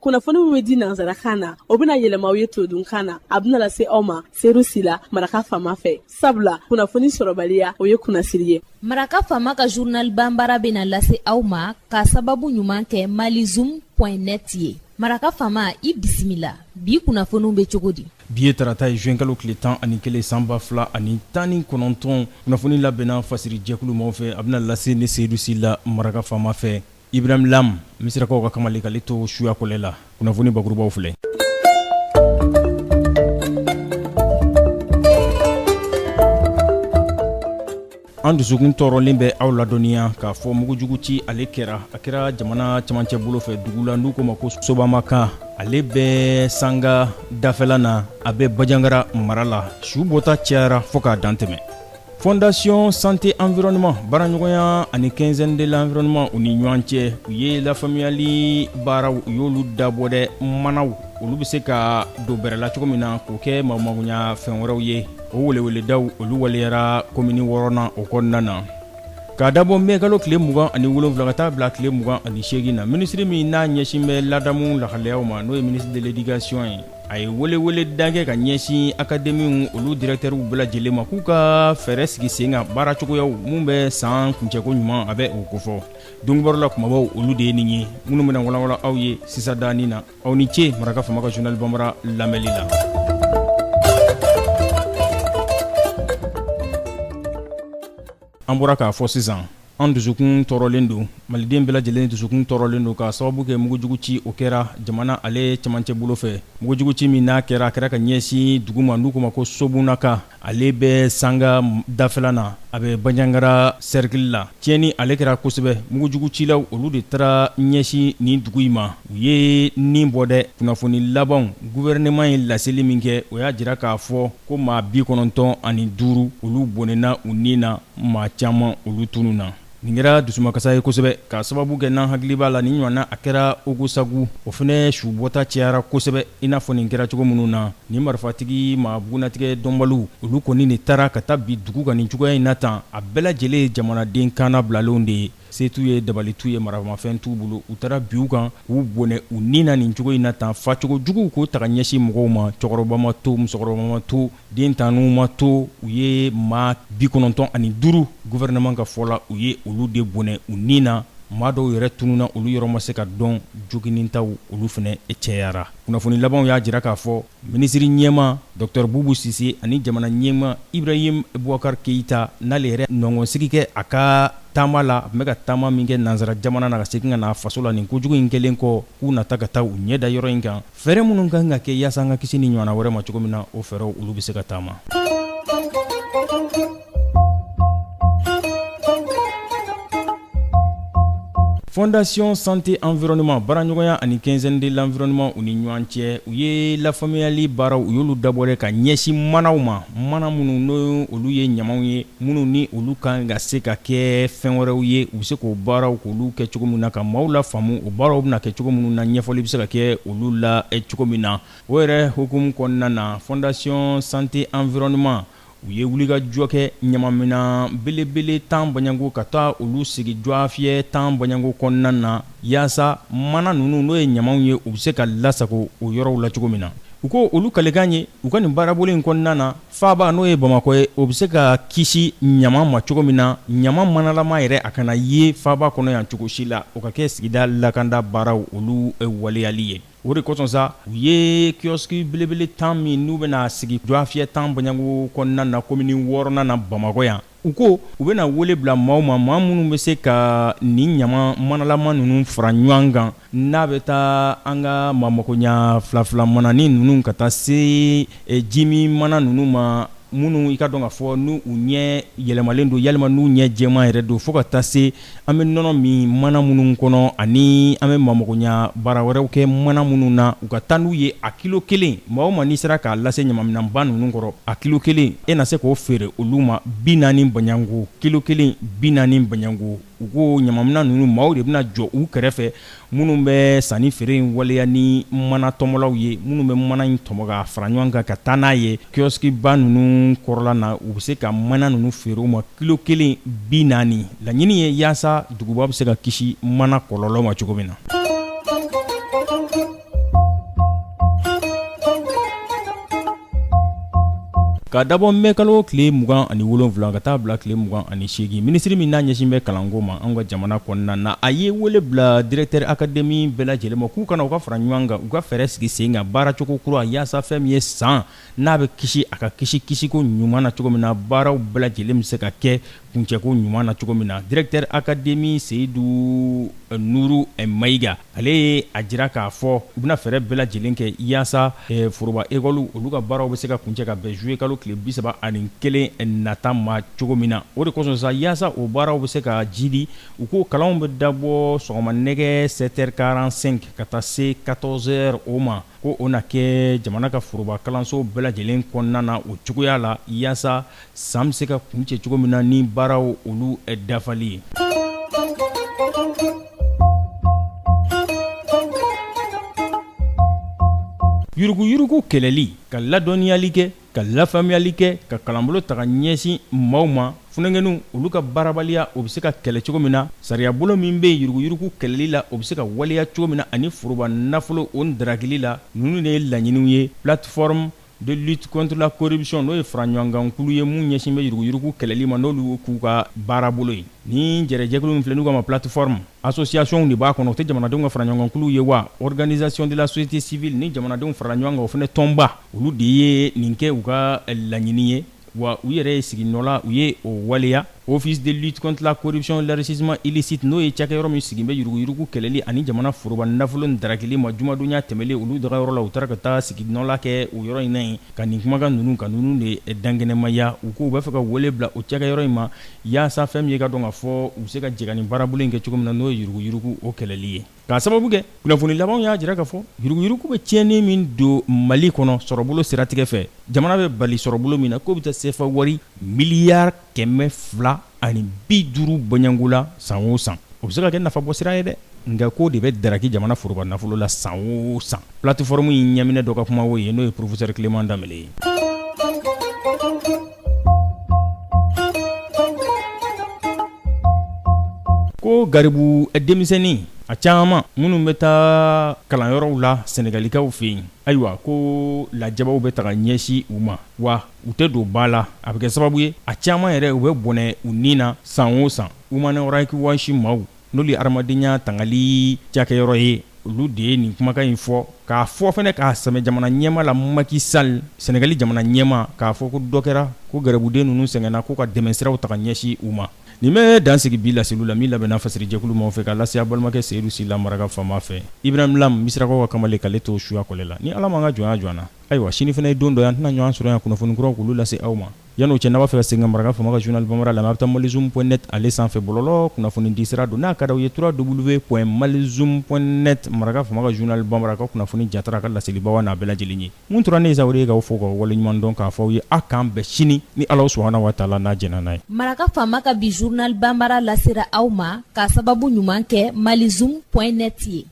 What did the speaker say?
kunnafoni min bɛ di nanzarakan na o bɛna yɛlɛma aw ye todunkan na a bɛna lase aw ma seru sila maraka faama fɛ sabula kunnafoni sɔrɔbaliya o ye kunnasiri ye. Maraka faama ka journal banbara bɛna lase aw ma ka sababu ɲuman kɛ malizoom.net ye. Maraka faama i bisimila bi kunnafoniw bɛ cogo di? Bi ye tarata ye juin kalo tile 11 sanba 2019 kunnafoni labɛnna fasiri jɛkulu maaw fɛ a bɛna lase ne seyidu sila maraka faama fɛ. Ibrahim Lam misirakaw ka kamale k'ale to suya kɔlɛ la kunnafoni bakurubaw filɛ. An dusukun tɔɔrɔlen bɛ aw ladɔnniya k'a fɔ mugujugu ci ale kɛra a kɛra jamana camancɛ bolo fɛ dugu la n'u ko ma ko Sobamaka ale bɛ sanga dafɛla na a bɛ Bajangara mara la su bɔta cayara fɔ k'a dantɛmɛ. Fondation Santé Environnement baraɲɔgɔnya ani quinzaine de l'environnement u ni ɲɔgɔn cɛ u ye lafaamuyali baaraw u y'olu dabɔ dɛ manaw olu bɛ se ka don bɛrɛla cogo min na k'o kɛ magoɲa fɛn wɛrɛw ye o weleweledaw olu waliyara komini 6nan o kɔnɔna na k'a dabɔ mai kalo tile 27 ka taa bila tile 28 na ministre min n'a ɲɛsin bɛ ladamu lahalayaw ma n'o ye ministre de l'éducation ye a ye welewele dangɛ ka ɲɛsin akademiw olu directeurs bɛɛ lajɛlen ma k'u ka fɛɛrɛ sigi sen kan baara cogoyaw mun bɛ san kuncɛko ɲuman a bɛ o kofɔ dongibɔrɔla kumabaw olu de ye nin ye minnu bɛna walawala aw ye sisa daani na aw ni ce maraka faama ka journal banbara lamɛnli la. An bɔra k'a fɔ sisan an dusukun tɔɔrɔlen don maliden bɛɛ lajɛlen dusukun tɔɔrɔlen don ka sababu kɛ mugujugu ci o kɛra jamana ale camancɛ bolo fɛ mugujugu ci min n'a kɛra a kɛra ka ɲɛsin dugu ma n'u ko ma ko Sobunaka ale bɛ sanga dafɛla na a bɛ Bajangara cercle la tiɲɛni ale kɛra kosɛbɛ mugujugu cilaw olu de taara ɲɛsin nin dugu in ma u ye nin bɔ dɛ kunnafoni labanw gouvernement ye laseli min kɛ o y'a jira k'a fɔ ko maa 95 olu bɔnɛna u nin na maa caman olu tunun na. Nin kɛra dusumakasa ye kosɛbɛ ka sababu kɛ n'an hakili b'a la nin ɲɔgɔnna a kɛra Ogosagu o fɛnɛ su bɔta cayara kosɛbɛ i n'a fɔ nin kɛra cogo minnu na nin marifatigi maa bugunatigɛ dɔnbaliw olu kɔni de taara ka taa bi dugu ka nin cogoya in na tan a bɛɛ lajɛlen ye jamanaden kaana bilalenw de ye se t'u ye dabali t'u ye maramafɛn t'u bolo u taara bi u kan k'u bɔnɛ u nin na nin cogo in na tan facogo juguw k'o taga ɲɛsin mɔgɔw ma cɛkɔrɔba ma to musokɔrɔba ma to den tannuw ma to u ye maa 95 gouvernement ka fɔ la u ye olu de bɔnɛ u nin na maa dɔw yɛrɛ tununa olu yɔrɔ ma se ka dɔn joginintaw olu fɛnɛ cɛyara kunnafoni labanw y'a jira k'a fɔ minisiri ɲɛma Dr Bubu Sise ani jamana ɲɛma Ibrahim Boubacar Keita n'ale yɛrɛ nɔngɔnsigi kɛ a ka taama la a tun bɛ ka taama min kɛ nanzara jamana na ka segin ka na faso la nin kojugu in kɛlen kɔ k'u nata ka taa u ɲɛ da yɔrɔ in kan fɛɛrɛ minnu kan ka kɛ yaasa an ka kisi ni ɲɔgɔnna wɛrɛ ma cogo min na o fɛɛrɛw olu bɛ se ka taama. Fondation Santé Environnement baraɲɔgɔnya ani quinzaine de l'environnement u ni ɲɔgɔn cɛ u ye lafaamuyali baaraw u y'olu dabɔ ka ɲɛsin manaw ma mana minnu n'o olu ye ɲamaw ye minnu ni olu kan ka se ka kɛ fɛn wɛrɛw ye u bɛ se k'o baaraw k'olu kɛ cogo min na ka maaw lafaamu o baaraw bɛna kɛ cogo minnu na ɲɛfɔli bɛ se ka kɛ olu la cogo min na o yɛrɛ hukumu kɔnɔna na Fondation Santé Environnement u ye wuli ka jɔ kɛ ɲamamina belebele 10 Baɲango ka taa olu sigi jɔ fiyɛ 10 Baɲango kɔnɔna na yaasa mana ninnu n'o ye ɲamaw ye u bɛ se ka lasago o yɔrɔw la cogo min na u ko olu kalekan ye u ka nin baarabolo in kɔnɔna na faaba n'o ye Bamakɔ ye o bɛ se ka kisi ɲama ma cogo min na ɲama manalama yɛrɛ a kana ye faaba kɔnɔ yan cogo si la o ka kɛ sigida lakanda baaraw olu waleyali ye o de kosɔn sa u ye kiosque belebele 10 min n'u bɛna sigi jɔ fiyɛ 10 Baɲango kɔnɔna na komini 6nan na Bamakɔ yan u ko u bɛna wele bila maaw ma maa minnu bɛ se ka nin ɲama manalama ninnu fara ɲɔgɔn kan n'a bɛ taa an ka maamakoɲa filafila manani ninnu ka taa se jimi mana ninnu ma minnu i ka dɔn ka fɔ n'u ɲɛ yɛlɛmalen don yalima n'u ɲɛ jɛman yɛrɛ don fo ka taa se an bɛ nɔnɔ min mana minnu kɔnɔ ani an bɛ maamakoɲa baara wɛrɛw kɛ mana minnu na u ka taa n'u ye a kilo 1 maa o maa n'i sera k'a lase ɲamaminanba ninnu kɔrɔ a kilo 1 e na se k'o feere olu ma 40 Baɲango kilo 1 40 Baɲango u ko ɲamamina ninnu maaw de bɛna jɔ u kɛrɛfɛ minnu bɛ sanni feere in waleya ni mana tɔmɔlaw ye minnu bɛ mana in tɔmɔ ka fara ɲɔgɔn kan ka taa n'a ye kiosque ba ninnu kɔrɔla na u bɛ se ka mana ninnu feere u ma kilo 1 40 laɲini ye yaasa duguba bɛ se ka kisi mana kɔlɔlɔ ma cogo min na. ka dabɔ mɛ kalo tile 27 ka taa bila tile 28 ministre min n'a ɲɛsin bɛ kalanko ma an ka jamana kɔnɔna na a ye wele bila directeur académie bɛɛ lajɛlen ma k'u kana u ka fara ɲɔgɔn kan u ka fɛɛrɛ sigi sen kan baaracogo kura yaasa fɛn min ye san n'a bɛ kisi a ka kisiko ɲuman na cogo min na baaraw bɛɛ lajɛlen bɛ se ka kɛ kuncɛko ɲuman na cogo min na directeur académie Seydou Nuru Mayiga ale ye a jira k'a fɔ u bɛna fɛɛrɛ bɛɛ lajɛlen kɛ yaasa foroba école olu ka baaraw bɛ se ka kuncɛ ka bɛn juillet kalo tile 31 nata ma cogo min na o de kosɔn sa yaasa o baaraw bɛ se ka jidi u ko kalanw bɛ dabɔ sɔgɔma nɛgɛ 7h45 ka taa se 14h o ma ko o na kɛ jamana ka foroba kalanso bɛɛ lajɛlen kɔnɔna na o cogoya la yaasa san bɛ se ka kuncɛ cogo min na ni baaraw olu dafali ye. Yurugu kɛlɛli ka ladɔnniyali kɛ ka lafaamuyali kɛ ka kalanbolo taga ɲɛsin maaw ma funengɛnu olu ka baarabaliya o bɛ se ka kɛlɛ cogo min na sariya bolo min bɛ yurugu kɛlɛli la o bɛ se ka waleya cogo min na ani foroba nafolo o darakili la ninnu de ye laɲiniw ye plateforme de lutte contre la corruption n'o ye fara ɲɔgɔnkankulu ye mun ɲɛsin bɛ yurugu kɛlɛli ma n'olu k'u ka baarabolo ye ni jɛrɛjɛkulu min filɛ n'u ka ma plateforme association de b'a kɔnɔ o tɛ jamanadenw ka fara ɲɔgɔnkankulu ye wa organisation de la société civile ni jamanadenw fara ɲɔgɔn kan o fana tɔnba olu de ye nin kɛ u ka laɲini ye wa u yɛrɛ ye siginɔ la u ye o waleya office de lutte contre la corruption et l'enrichissement illicite n'o ye cakɛyɔrɔ min sigin bɛ yurugu kɛlɛli ani jamana foroba nafolo darakili ma jumadonya tɛmɛlen olu dagayɔrɔ la u taara ka taa siginɔ la kɛ o yɔrɔ in na yen ka nin kumakan ninnu ka ninnu de dankɛnɛmaya u ko u bɛ fɛ ka wele bila o cakɛyɔrɔ in ma yaasa fɛn min ye ka dɔn ka fɔ u bɛ se ka jɛga nin baarabolo in kɛ cogo min na n'o ye yurugu o kɛlɛli ye k'a sababu kɛ kunnafoni labanw y'a jira ka fɔ yurugu bɛ tiɲɛni min don Mali kɔnɔ sɔrɔbolo siratigɛ fɛ jamana bɛ bali sɔrɔbolo min na k'o bɛ taa sefa wari miliyari 250 bɔɲango la san o san o bɛ se ka kɛ nafabɔ sira ye dɛ nka ko de bɛ daraki jamana foroba nafolo la san o san plateforme in ɲaminɛ dɔ ka kuma o ye n'o ye professeur Clément Danbele ye. Ko garibu denmisɛnnin a caman minnu bɛ taa kalanyɔrɔw la Senegalikaw fɛ yen ayiwa ko lajabaw bɛ taga ɲɛsin u ma wa u tɛ don ba la a bɛ kɛ sababu ye a caman yɛrɛ u bɛ bɔnɛ u nin na san o san Human Rights Watch maaw n'olu ye adamadenya tangali cakɛyɔrɔ ye olu de ye nin kumakan in fɔ k'a fɔ fɛnɛ k'a sɛmɛ jamana ɲɛma la Macky Sall Senegali jamana ɲɛma k'a fɔ ko dɔ kɛra ko garibuden ninnu sɛgɛnna ko ka dɛmɛsiraw taga ɲɛsin u ma. Nin bɛ dansigi bi laseliw la min labɛnna fasɛrijɛkulu maaw fɛ ka lase a balimakɛ Seydou Sila Maraka fama fɛ Ibrahim Lam misirakaw ka kamalen k'ale to suya kɔlɛ la ni Ala m'an ka jɔnya jɔna ayiwa sini fana ye don dɔ yan tɛna ɲɔgɔn sɔrɔ yan kunnafoni kuraw k'olu lase aw ma yan'o cɛ n'a b'a fɛ ka segin ka Maraka fama ka journal Bambara lamɛn a bɛ taa malizoom.net ale sanfɛ bɔlɔlɔ kunnafoni di sira don n'a ka d'aw ye www.malizoom.net Maraka fama ka journal Bambara ka kunnafoni jatara ka laselibaw n'a bɛɛ lajɛlen ye mun tora ne ye Zawore ye k'aw fo k'aw waleɲuman dɔn k'a fɔ aw ye a k'an bɛn sini ni Ala subahanahu wa taala n'a jɛna n'a ye. Maraka fama ka bi journal Bambara lasera aw ma k'a sababu ɲuman kɛ malizoom.net ye.